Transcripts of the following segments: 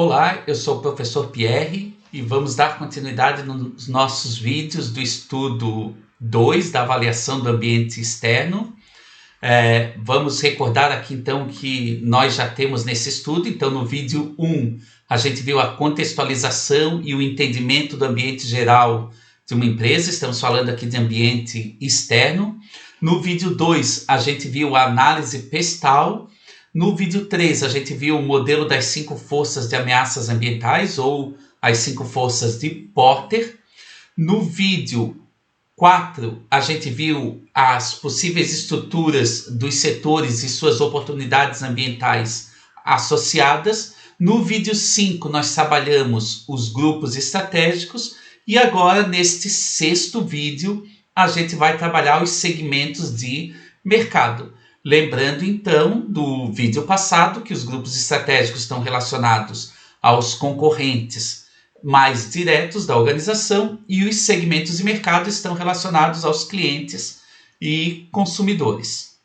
Olá, eu sou o professor Pierre e vamos dar continuidade nos nossos vídeos do estudo 2 da avaliação do ambiente externo. Vamos recordar aqui então que nós já temos nesse estudo. Então no vídeo 1 a gente viu a contextualização e o entendimento do ambiente geral de uma empresa. Estamos falando aqui de ambiente externo. No vídeo 2 a gente viu a análise PESTAL. No vídeo 3, a gente viu o modelo das 5 forças de ameaças ambientais, ou as 5 forças de Porter. No vídeo 4, a gente viu as possíveis estruturas dos setores e suas oportunidades ambientais associadas. No vídeo 5, nós trabalhamos os grupos estratégicos. E agora, neste 6º vídeo, a gente vai trabalhar os segmentos de mercado. Lembrando então do vídeo passado que os grupos estratégicos estão relacionados aos concorrentes mais diretos da organização e os segmentos de mercado estão relacionados aos clientes e consumidores.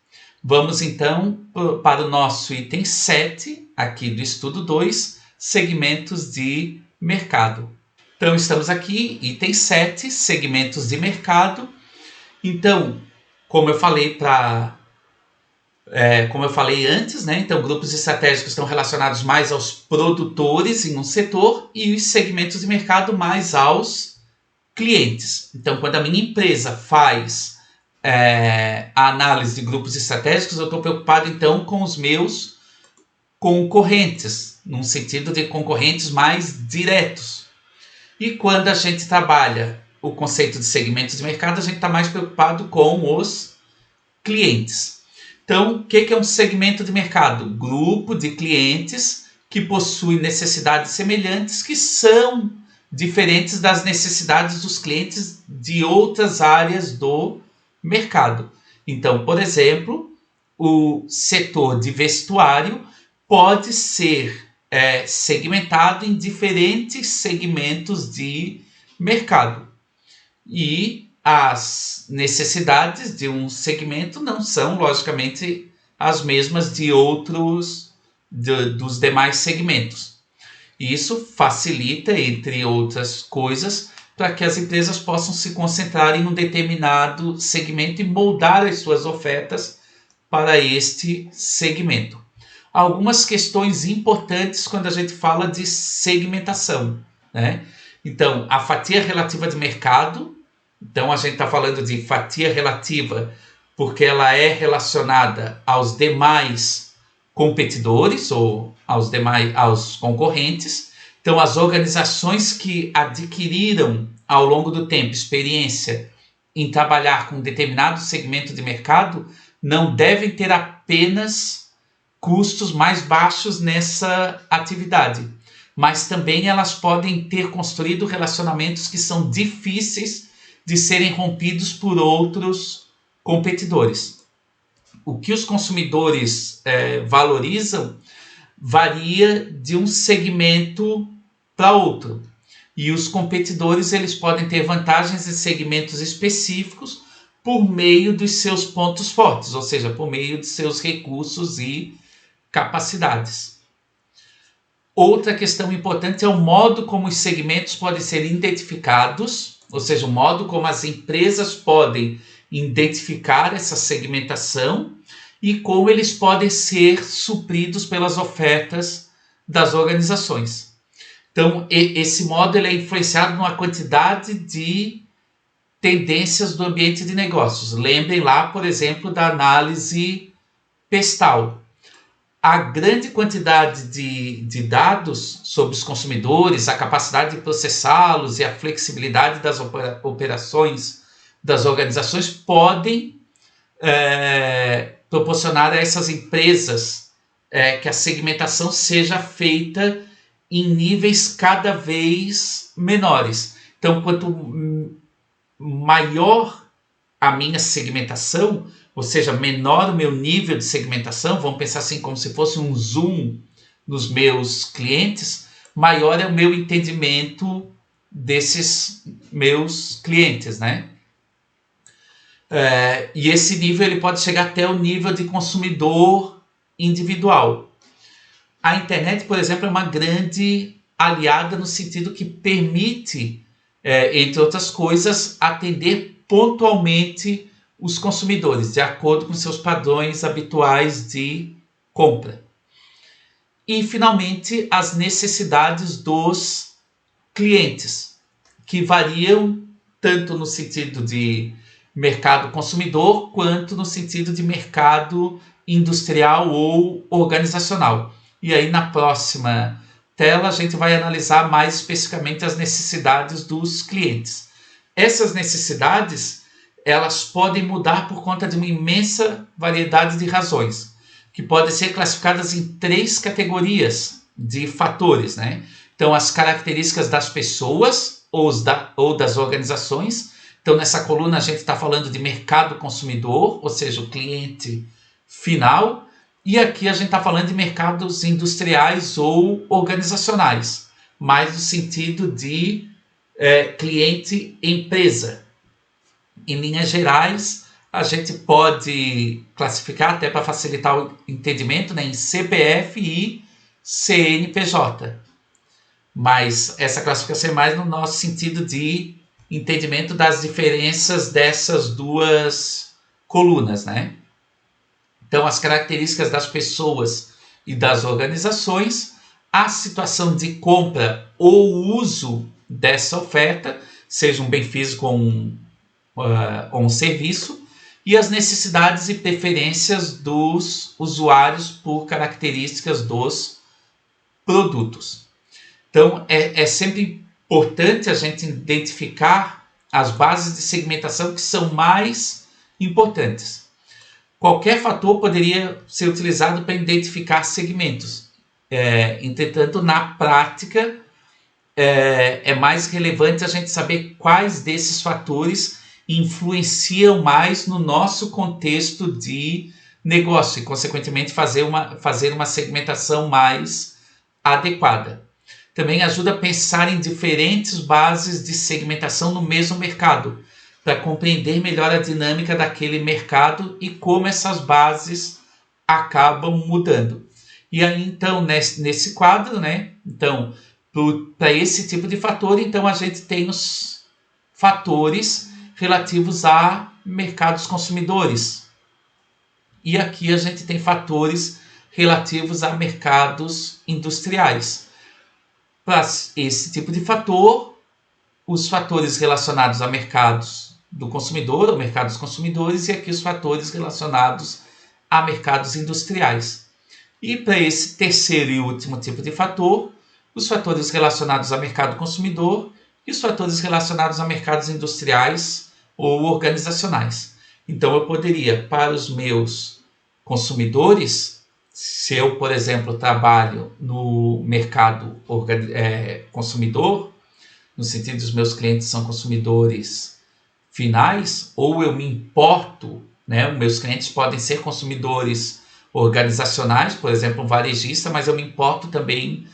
Vamos então para o nosso item 7 aqui do estudo 2, segmentos de mercado. Então estamos aqui, item 7, segmentos de mercado. Então, como eu falei antes, né? Então grupos estratégicos estão relacionados mais aos produtores em um setor e os segmentos de mercado mais aos clientes. Então, quando a minha empresa faz a análise de grupos estratégicos, eu estou preocupado então com os meus concorrentes, num sentido de concorrentes mais diretos. E quando a gente trabalha o conceito de segmentos de mercado, a gente está mais preocupado com os clientes. Então, o que é um segmento de mercado? Grupo de clientes que possuem necessidades semelhantes que são diferentes das necessidades dos clientes de outras áreas do mercado. Então, por exemplo, o setor de vestuário pode ser segmentado em diferentes segmentos de mercado. E as necessidades de um segmento não são, logicamente, as mesmas de dos demais segmentos. Isso facilita, entre outras coisas, para que as empresas possam se concentrar em um determinado segmento e moldar as suas ofertas para este segmento. Algumas questões importantes quando a gente fala de segmentação, né? Então, a fatia relativa de mercado. Então, a gente está falando de fatia relativa porque ela é relacionada aos demais competidores ou aos concorrentes. Então, as organizações que adquiriram ao longo do tempo experiência em trabalhar com um determinado segmento de mercado não devem ter apenas custos mais baixos nessa atividade, mas também elas podem ter construído relacionamentos que são difíceis de serem rompidos por outros competidores. O que os consumidores valorizam varia de um segmento para outro. E os competidores eles podem ter vantagens em segmentos específicos por meio dos seus pontos fortes, ou seja, por meio de seus recursos e capacidades. Outra questão importante é o modo como os segmentos podem ser identificados, ou seja, o modo como as empresas podem identificar essa segmentação e como eles podem ser supridos pelas ofertas das organizações. Então, esse modo ele é influenciado numa quantidade de tendências do ambiente de negócios. Lembrem lá, por exemplo, da análise PESTAL. A grande quantidade de dados sobre os consumidores, a capacidade de processá-los e a flexibilidade das operações das organizações podem proporcionar a essas empresas que a segmentação seja feita em níveis cada vez menores. Então, quanto maior a minha segmentação, ou seja, menor o meu nível de segmentação, vamos pensar assim como se fosse um zoom nos meus clientes, maior é o meu entendimento desses meus clientes, né? E esse nível ele pode chegar até o nível de consumidor individual. A internet, por exemplo, é uma grande aliada no sentido que permite, entre outras coisas, atender pontualmente os consumidores, de acordo com seus padrões habituais de compra. E, finalmente, as necessidades dos clientes, que variam tanto no sentido de mercado consumidor quanto no sentido de mercado industrial ou organizacional. E aí, na próxima tela, a gente vai analisar mais especificamente as necessidades dos clientes. Essas necessidades, elas podem mudar por conta de uma imensa variedade de razões, que podem ser classificadas em 3 categorias de fatores, né? Então, as características das pessoas ou das organizações. Então, nessa coluna a gente está falando de mercado consumidor, ou seja, o cliente final. E aqui a gente está falando de mercados industriais ou organizacionais, mais no sentido de cliente-empresa. Em linhas gerais, a gente pode classificar, até para facilitar o entendimento, né, em CPF e CNPJ. Mas essa classificação é mais no nosso sentido de entendimento das diferenças dessas 2 colunas, né? Então, as características das pessoas e das organizações, a situação de compra ou uso dessa oferta, seja um bem físico ou um serviço, e as necessidades e preferências dos usuários por características dos produtos. Então, é sempre importante a gente identificar as bases de segmentação que são mais importantes. Qualquer fator poderia ser utilizado para identificar segmentos. Entretanto, na prática, é mais relevante a gente saber quais desses fatores influenciam mais no nosso contexto de negócio e, consequentemente, fazer uma segmentação mais adequada. Também ajuda a pensar em diferentes bases de segmentação no mesmo mercado, para compreender melhor a dinâmica daquele mercado e como essas bases acabam mudando. E aí, então, nesse quadro, né? Então, para esse tipo de fator, então a gente tem os fatores relativos a mercados consumidores. E aqui a gente tem fatores relativos a mercados industriais. Para esse tipo de fator, os fatores relacionados a mercados do consumidor, ou mercados consumidores, e aqui os fatores relacionados a mercados industriais. E para esse terceiro e último tipo de fator, os fatores relacionados a mercado consumidor e os fatores relacionados a mercados industriais ou organizacionais. Então, eu poderia, para os meus consumidores, se eu, por exemplo, trabalho no mercado consumidor, no sentido dos meus clientes são consumidores finais, ou eu me importo, né? Meus clientes podem ser consumidores organizacionais, por exemplo, um varejista, mas eu me importo também,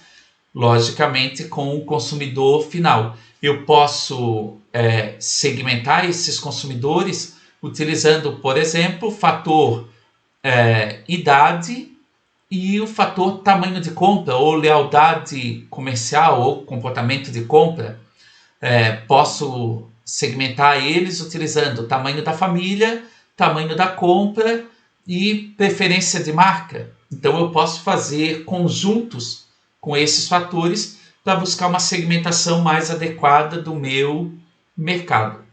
logicamente, com o consumidor final. Eu posso segmentar esses consumidores utilizando, por exemplo, o fator idade e o fator tamanho de compra, ou lealdade comercial, ou comportamento de compra. Posso segmentar eles utilizando o tamanho da família, tamanho da compra e preferência de marca. Então, eu posso fazer conjuntos com esses fatores para buscar uma segmentação mais adequada do meu mercado.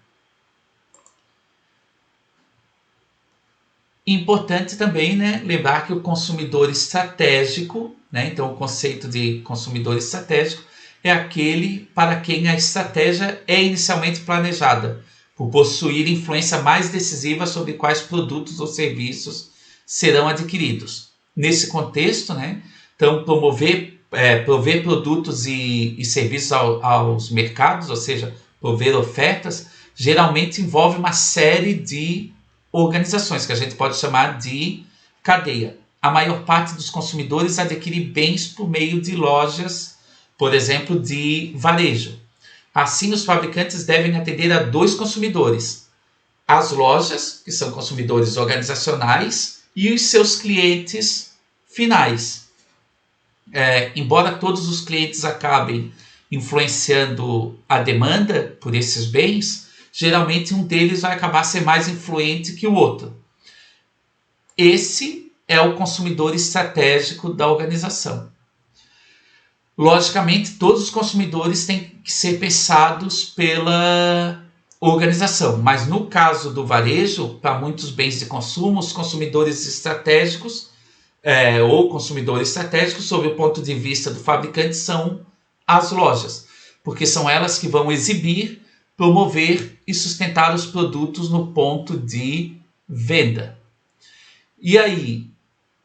Importante também, né, lembrar que o consumidor estratégico, né, então o conceito de consumidor estratégico é aquele para quem a estratégia é inicialmente planejada, por possuir influência mais decisiva sobre quais produtos ou serviços serão adquiridos. Nesse contexto, né, então prover produtos e serviços aos mercados, ou seja, prover ofertas, geralmente envolve uma série de organizações que a gente pode chamar de cadeia. A maior parte dos consumidores adquire bens por meio de lojas, por exemplo, de varejo. Assim, os fabricantes devem atender a 2 consumidores: as lojas, que são consumidores organizacionais, e os seus clientes finais. embora todos os clientes acabem influenciando a demanda por esses bens, geralmente um deles vai acabar sendo mais influente que o outro. Esse é o consumidor estratégico da organização. Logicamente, todos os consumidores têm que ser pensados pela organização, mas no caso do varejo, para muitos bens de consumo, os consumidores estratégicos ou consumidores estratégicos, sob o ponto de vista do fabricante, são as lojas, porque são elas que vão exibir, promover e sustentar os produtos no ponto de venda. E aí,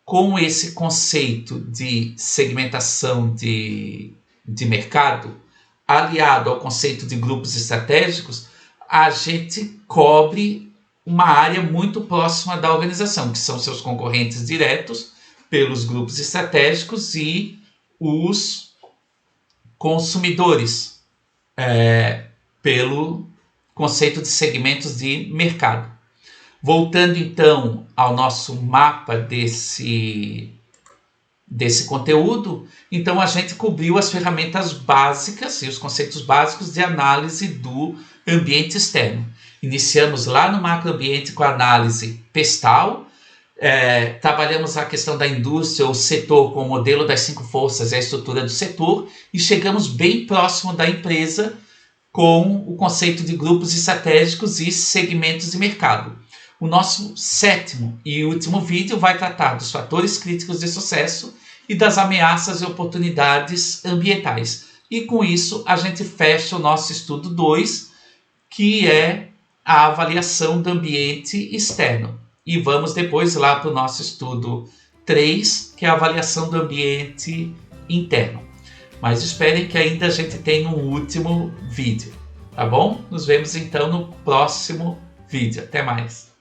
com esse conceito de segmentação de mercado, aliado ao conceito de grupos estratégicos, a gente cobre uma área muito próxima da organização, que são seus concorrentes diretos pelos grupos estratégicos e os consumidores pelo conceito de segmentos de mercado. Voltando então ao nosso mapa desse conteúdo, então a gente cobriu as ferramentas básicas e os conceitos básicos de análise do ambiente externo. Iniciamos lá no macroambiente com a análise PESTAL, trabalhamos a questão da indústria, o setor com o modelo das 5 forças e a estrutura do setor, e chegamos bem próximo da empresa com o conceito de grupos estratégicos e segmentos de mercado. O nosso 7º e último vídeo vai tratar dos fatores críticos de sucesso e das ameaças e oportunidades ambientais. E com isso a gente fecha o nosso estudo 2, que é a avaliação do ambiente externo. E vamos depois lá para o nosso estudo 3, que é a avaliação do ambiente interno. Mas esperem que ainda a gente tenha um último vídeo, tá bom? Nos vemos então no próximo vídeo. Até mais!